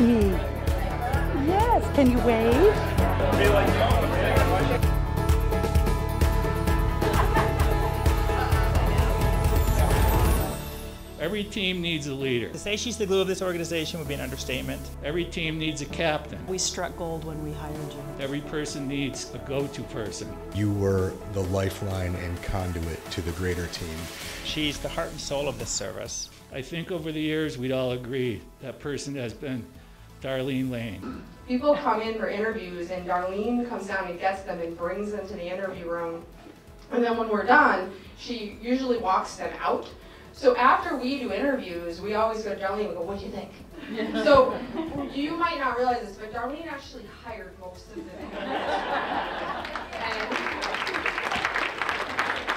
me. Yes, can you wave? Every team needs a leader. To say she's the glue of this organization would be an understatement. Every team needs a captain. We struck gold when we hired you. Every person needs a go-to person. You were the lifeline and conduit to the greater team. She's the heart and soul of this service. I think over the years we'd all agree that person has been Darlene Lane. People come in for interviews and Darlene comes down and gets them and brings them to the interview room. And then when we're done, she usually walks them out. So after we do interviews, we always go to Darlene and go, what do you think? So you might not realize this, but Darlene actually hired most of them.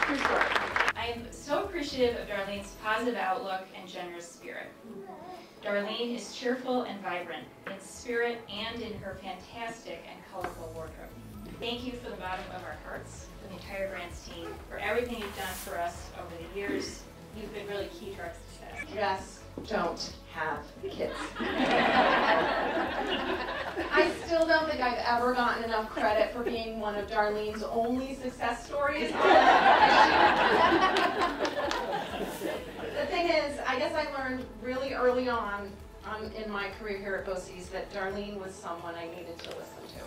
True story. I'm so appreciative of Darlene's positive outlook and generous spirit. Darlene is cheerful and vibrant in spirit and in her fantastic and colorful wardrobe. Thank you from the bottom of our hearts, for the entire grants team, for everything you've done for us over the years. You've been really key to our success. Just don't have kids. I still don't think I've ever gotten enough credit for being one of Darlene's only success stories. The thing is, I guess I learned really early on in my career here at BOCES that Darlene was someone I needed to listen to.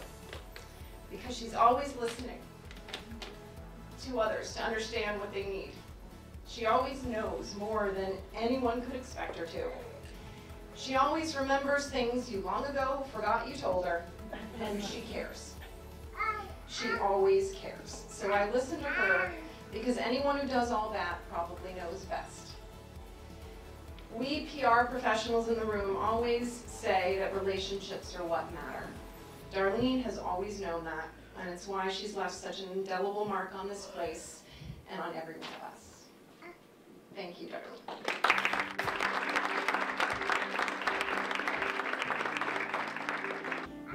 Because she's always listening to others to understand what they need. She always knows more than anyone could expect her to. She always remembers things you long ago forgot you told her, and she cares. She always cares. So I listen to her because anyone who does all that probably knows best. We PR professionals in the room always say that relationships are what matter. Darlene has always known that, and it's why she's left such an indelible mark on this place and on every one of us. Thank you, Darlene.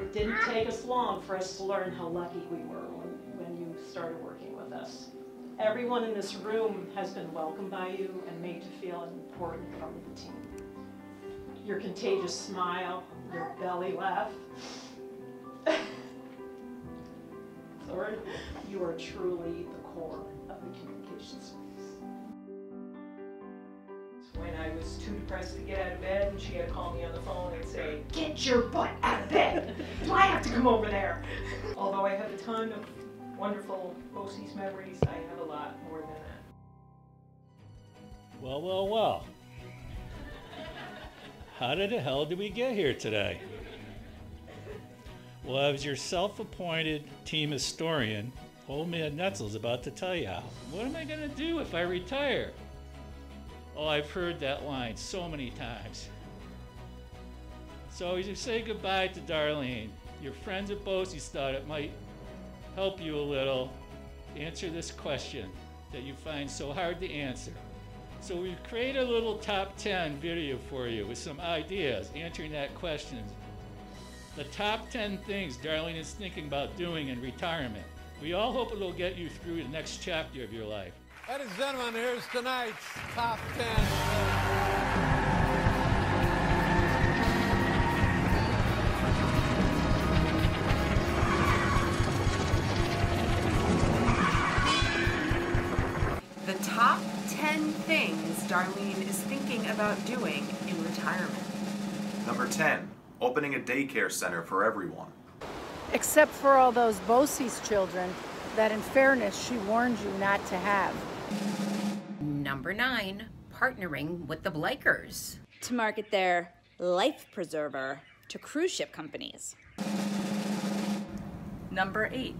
It didn't take us long for us to learn how lucky we were when you started working with us. Everyone in this room has been welcomed by you and made to feel an important part of the team. Your contagious smile, your belly laugh. Lord, you are truly the core of the communications. When I was too depressed to get out of bed, and she had to call me on the phone and say, "Get your butt out of bed! Do I have to come over there?" Although I have a ton of wonderful BOCES memories, I have a lot more than that. Well, well, well. How the hell did we get here today? Well, as your self-appointed team historian, old man Netzel's about to tell you how. What am I going to do if I retire? Oh, I've heard that line so many times. So as you say goodbye to Darlene, your friends at BOCES thought it might help you a little answer this question that you find so hard to answer. So we've created a little top 10 video for you with some ideas answering that question. The top 10 things Darlene is thinking about doing in retirement. We all hope it'll get you through the next chapter of your life. Ladies and gentlemen, here's tonight's top 10. The top 10 things Darlene is thinking about doing in retirement. Number 10, opening a daycare center for everyone. Except for all those BOCES children that in fairness she warned you not to have. Number 9, partnering with the Blakers to market their life preserver to cruise ship companies. Number 8,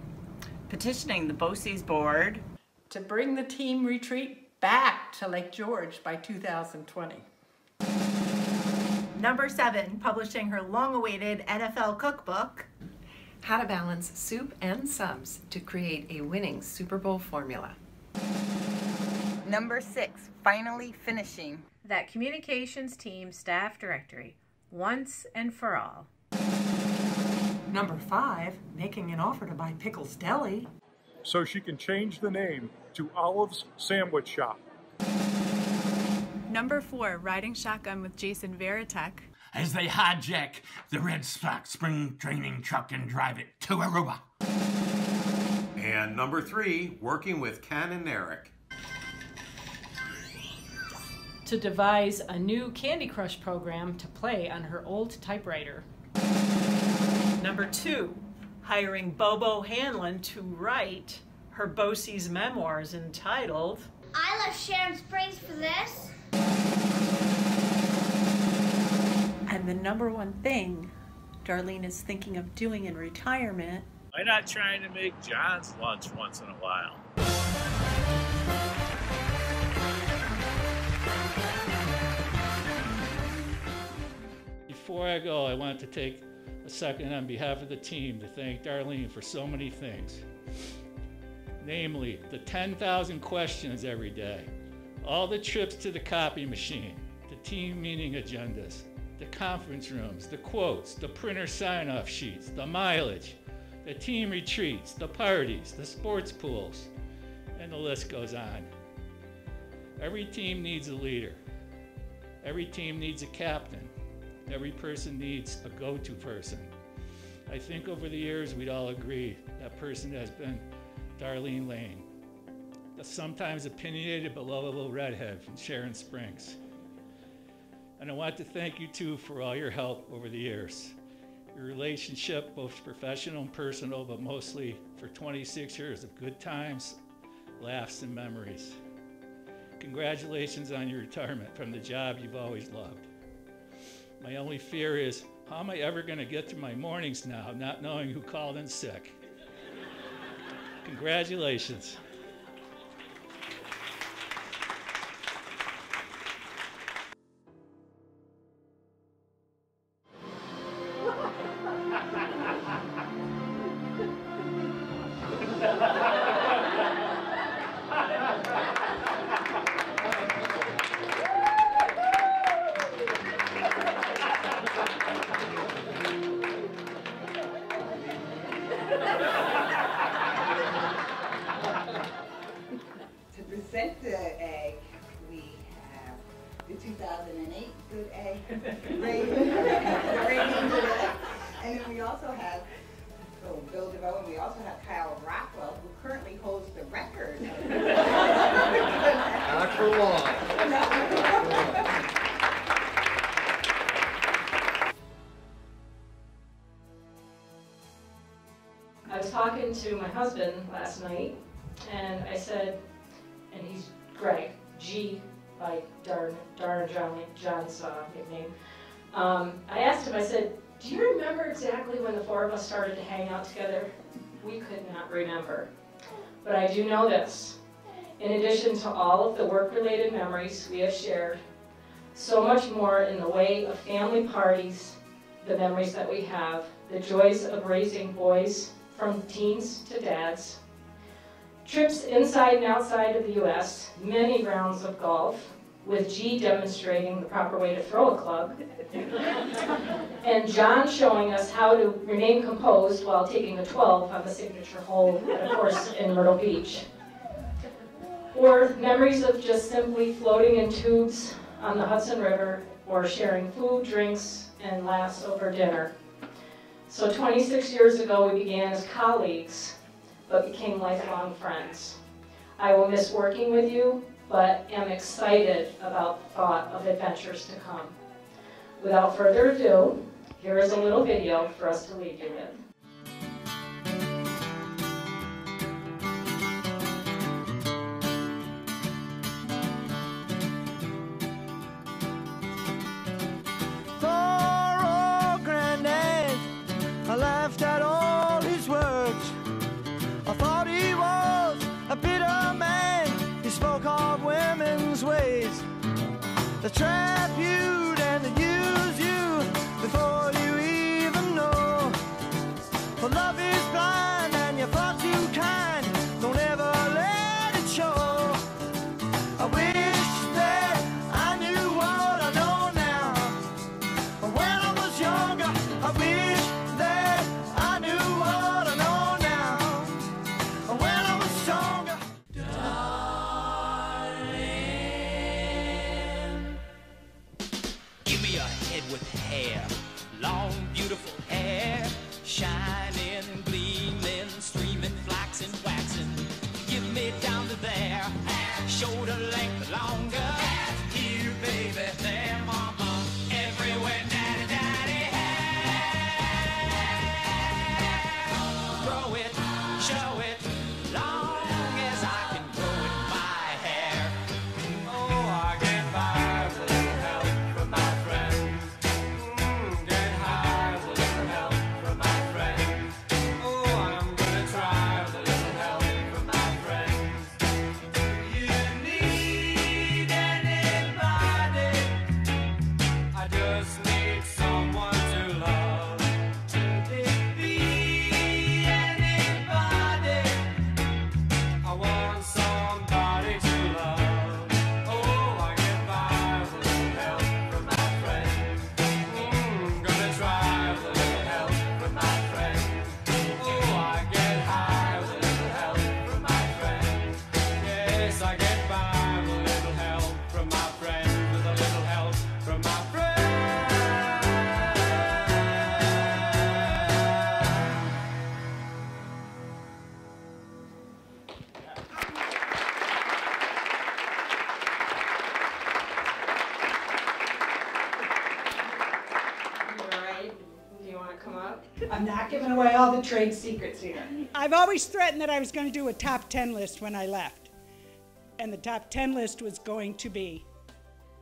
petitioning the BOCES board to bring the team retreat back to Lake George by 2020. Number 7, publishing her long-awaited NFL cookbook, How to Balance Soup and Subs to Create a Winning Super Bowl Formula. Number 6, finally finishing that communications team staff directory once and for all. Number 5, making an offer to buy Pickles Deli so she can change the name to Olive's Sandwich Shop. Number 4, riding shotgun with Jason Veritek as they hijack the Red Sox spring training truck and drive it to Aruba. And number 3, working with Ken and Eric to devise a new Candy Crush program to play on her old typewriter. Number 2, hiring Bobo Hanlon to write her BOCES memoirs entitled I Left Sharon Springs for This. And the number 1 thing Darlene is thinking of doing in retirement. Why not trying to make John's lunch once in a while? Before I go, I want to take a second on behalf of the team to thank Darlene for so many things. Namely, the 10,000 questions every day, all the trips to the copy machine, the team meeting agendas, the conference rooms, the quotes, the printer sign-off sheets, the mileage, the team retreats, the parties, the sports pools, and the list goes on. Every team needs a leader. Every team needs a captain. Every person needs a go-to person. I think over the years we'd all agree that person has been Darlene Lane, the sometimes opinionated but lovable redhead from Sharon Springs. And I want to thank you too for all your help over the years. Your relationship, both professional and personal, but mostly for 26 years of good times, laughs, and memories. Congratulations on your retirement from the job you've always loved. My only fear is, how am I ever going to get through my mornings now, not knowing who called in sick? Congratulations. To present the egg, we have the 2008 good egg, Raven, and then we also have Bill DeVoe, and we also have Kyle Rockwell, who currently holds the record. Not for long. I was talking to my husband last night, and I said, and he's Greg, G, like John's nickname. I asked him, I said, do you remember exactly when the 4 of us started to hang out together? We could not remember. But I do know this. In addition to all of the work-related memories we have shared, so much more in the way of family parties, the memories that we have, the joys of raising boys from teens to dads, trips inside and outside of the U.S., many rounds of golf, with G demonstrating the proper way to throw a club, and John showing us how to remain composed while taking a 12 on the signature hole at a course in Myrtle Beach. Or memories of just simply floating in tubes on the Hudson River, or sharing food, drinks, and laughs over dinner. So 26 years ago, we began as colleagues, but became lifelong friends. I will miss working with you, but am excited about the thought of adventures to come. Without further ado, here is a little video for us to leave you with. I laughed at all his words. I thought he was a bitter man. He spoke of women's ways. They trap you and they use you before you even know. For love is blind and you're far too kind. Don't ever let it show. I wish that I knew what I know now. When I was younger, I wish that I knew what I know now. When I was stronger. Darling, guess I get by with a little help from my friends, with a little help from my friends. I'm not giving away all the trade secrets here. I've always threatened that I was going to do a top 10 list when I left. And the top 10 list was going to be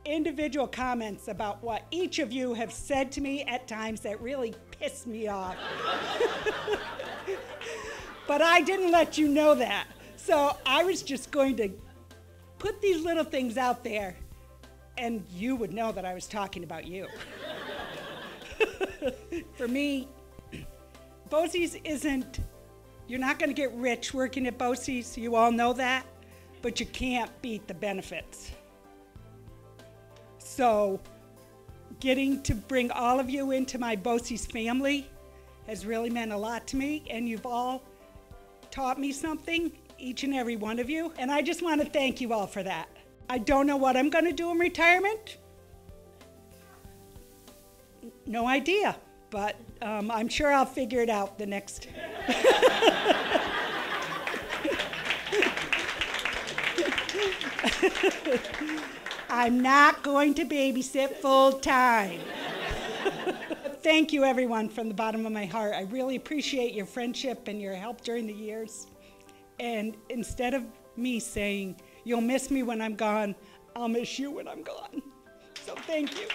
individual comments about what each of you have said to me at times that really pissed me off. But I didn't let you know that. So I was just going to put these little things out there and you would know that I was talking about you. For me, BOCES isn't, you're not going to get rich working at BOCES, you all know that, but you can't beat the benefits. So getting to bring all of you into my BOCES family has really meant a lot to me, and you've all taught me something, each and every one of you, and I just want to thank you all for that. I don't know what I'm going to do in retirement. No idea, but I'm sure I'll figure it out the next. I'm not going to babysit full time. Thank you, everyone, from the bottom of my heart. I really appreciate your friendship and your help during the years. And instead of me saying, you'll miss me when I'm gone, I'll miss you when I'm gone. So thank you.